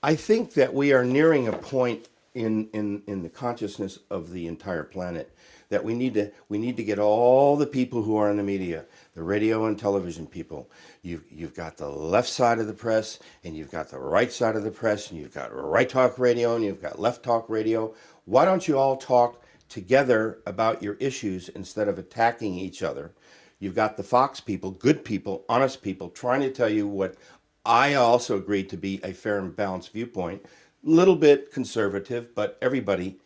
I think that we are nearing a point in the consciousness of the entire planet that we need to get all the people who are in the media, the radio and television people. You've got the left side of the press, and you've got the right side of the press, and you've got right talk radio, and you've got left talk radio. Why don't you all talk together about your issues instead of attacking each other? You've got the Fox people, good people, honest people, trying to tell you what I also agree to be a fair and balanced viewpoint. A little bit conservative, but everybody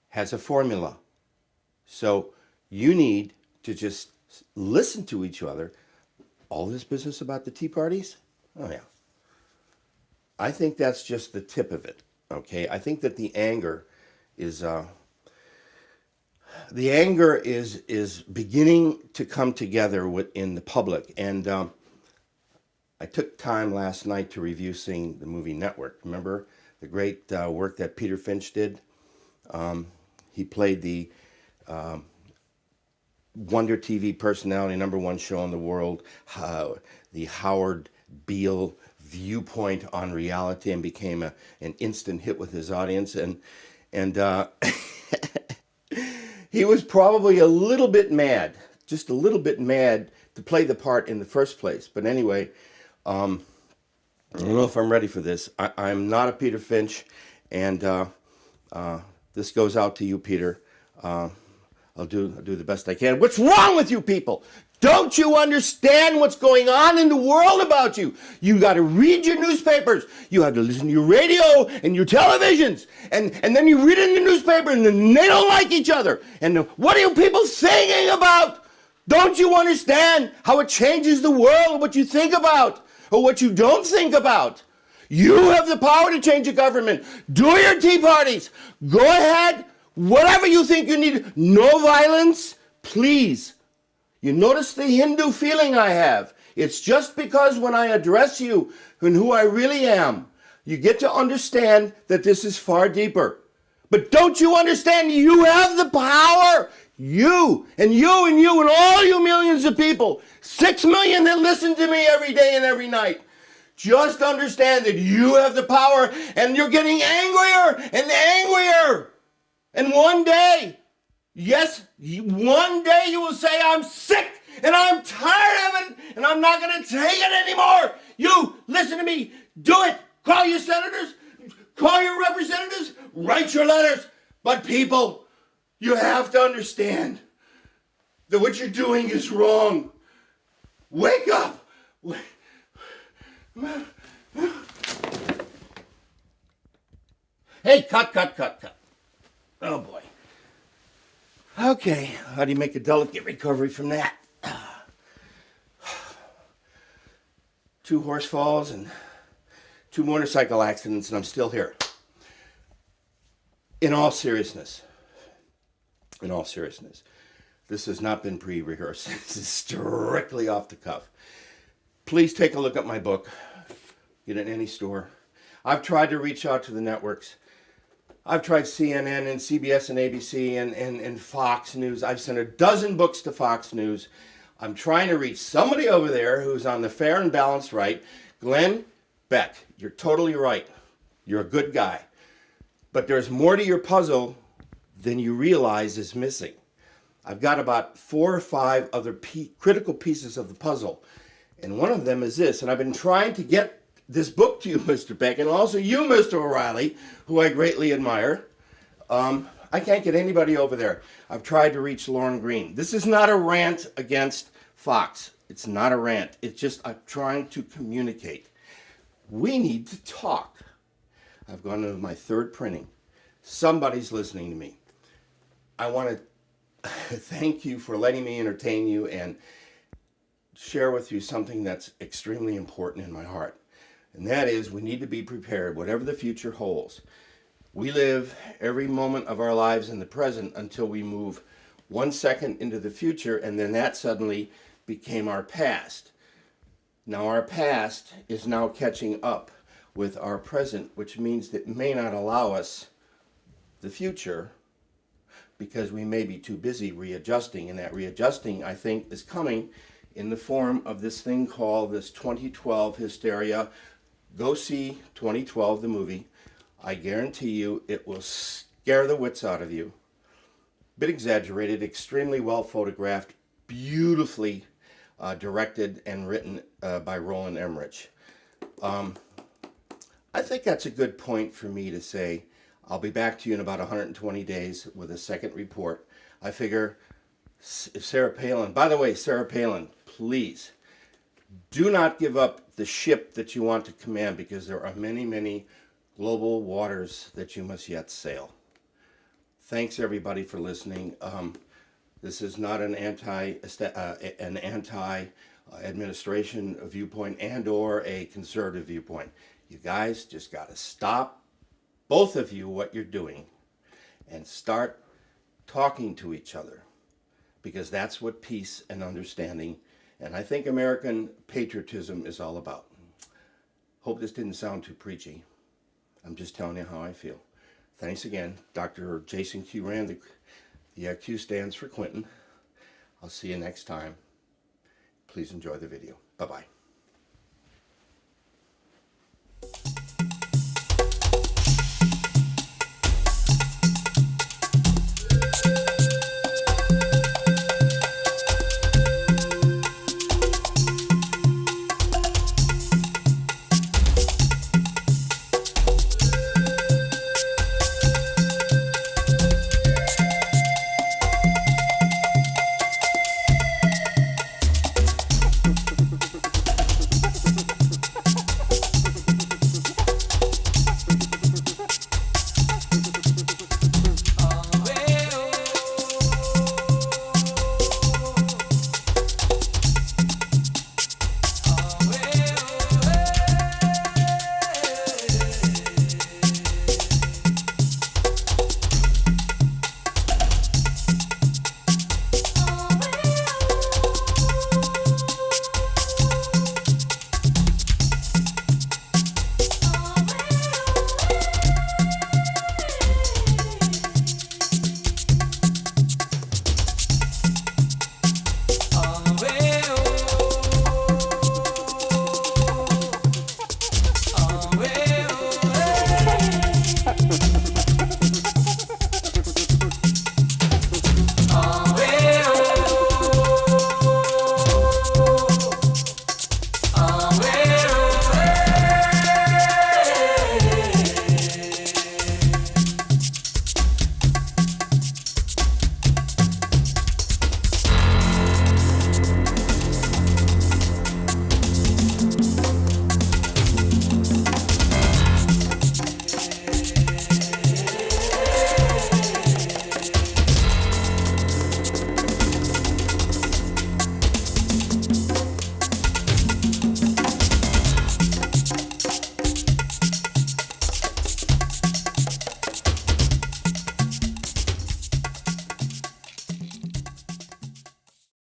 has a formula. So you need to just listen to each other. All this business about the Tea Parties? Oh, yeah. I think that's just the tip of it, okay? I think that the anger is beginning to come together within the public. And I took time last night to review seeing the movie Network. Remember the great work that Peter Finch did? He played the Wonder TV personality, #1 show in the world, the Howard Beale viewpoint on reality, and became an instant hit with his audience. And he was probably a little bit mad, just a little bit mad to play the part in the first place. But anyway, I don't know if I'm ready for this. I'm not a Peter Finch, and this goes out to you, Peter. I'll do the best I can. What's wrong with you people? Don't you understand what's going on in the world about you? You got to read your newspapers. You have to listen to your radio and your televisions. And then you read it in the newspaper, and then they don't like each other. And what are you people thinking about? Don't you understand how it changes the world, what you think about or what you don't think about? You have the power to change the government. Do your tea parties. Go ahead. Whatever you think you need. No violence, please. You notice the Hindu feeling I have. It's just because when I address you and who I really am, you get to understand that this is far deeper. But don't you understand you have the power? You and you and you and all you millions of people, 6 million that listen to me every day and every night. Just understand that you have the power, and you're getting angrier and angrier. And one day, yes, one day you will say, I'm sick and I'm tired of it and I'm not going to take it anymore. You, listen to me, do it. Call your senators, call your representatives, write your letters. But people, you have to understand that what you're doing is wrong. Wake up. Hey, cut. Oh, boy. Okay, how do you make a delicate recovery from that? 2 horse falls and 2 motorcycle accidents, and I'm still here. In all seriousness, this has not been pre-rehearsed. This is strictly off the cuff. Please take a look at my book. Get it in any store. I've tried to reach out to the networks. I've tried CNN and CBS and ABC and Fox News. I've sent a dozen books to Fox News. I'm trying to reach somebody over there who's on the fair and balanced right. Glenn Beck, you're totally right. You're a good guy. But there's more to your puzzle than you realize is missing. I've got about 4 or 5 other critical pieces of the puzzle. And one of them is this. And I've been trying to get this book to you, Mr. Beck, and also you, Mr. O'Reilly, who I greatly admire. I can't get anybody over there. I've tried to reach Lauren Green. This is not a rant against Fox. It's not a rant. It's just I'm trying to communicate. We need to talk. I've gone to my 3rd printing. Somebody's listening to me. I want to thank you for letting me entertain you and share with you something that's extremely important in my heart. And that is, we need to be prepared, whatever the future holds. We live every moment of our lives in the present until we move 1 second into the future, and then that suddenly became our past. Now our past is now catching up with our present, which means that it may not allow us the future because we may be too busy readjusting, and that readjusting, I think, is coming in the form of this thing called this 2012 hysteria. Go see 2012, the movie. I guarantee you it will scare the wits out of you. Bit exaggerated, extremely well photographed, beautifully directed and written by Roland Emmerich. I think that's a good point for me to say I'll be back to you in about 120 days with a second report. I figure if Sarah Palin, by the way, Sarah Palin, please do not give up the ship that you want to command, because there are many, many global waters that you must yet sail. Thanks everybody for listening. This is not an anti administration viewpoint and or a conservative viewpoint. You guys just got to stop, both of you, what you're doing and start talking to each other, because that's what peace and understanding and I think American patriotism is all about. Hope this didn't sound too preachy. I'm just telling you how I feel. Thanks again. Dr. Jaysen Q Rand. The Q stands for Quentin. I'll see you next time. Please enjoy the video. Bye-bye.